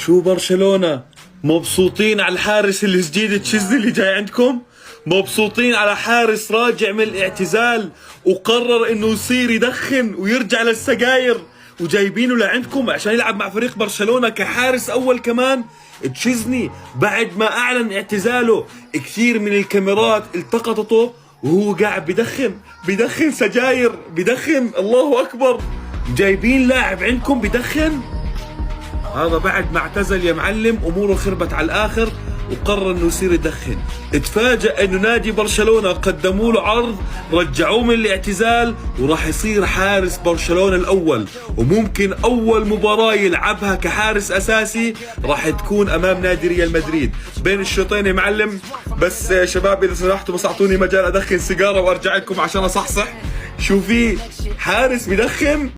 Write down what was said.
شو برشلونة مبسوطين على الحارس الجديد تشيزني اللي جاي عندكم؟ مبسوطين على حارس راجع من الاعتزال وقرر انه يصير يدخن ويرجع للسجاير وجايبينه لعندكم عشان يلعب مع فريق برشلونة كحارس اول كمان. تشيزني بعد ما اعلن اعتزاله كثير من الكاميرات التقطته وهو قاعد بدخن سجاير، بدخن. الله اكبر، جايبين لاعب عندكم بدخن؟ هذا بعد ما اعتزل يا معلم، اموره خربت على الاخر وقرر انه يصير يدخن. اتفاجأ انه نادي برشلونة قدموا له عرض رجعوه من الاعتزال وراح يصير حارس برشلونة الاول، وممكن اول مباراة يلعبها كحارس اساسي راح تكون امام نادي ريال مدريد بين الشوطين يا معلم. بس يا شباب اذا سمحتوا بس اعطوني مجال ادخن سيجارة وارجع لكم عشان اصحصح. شو في حارس بدخن؟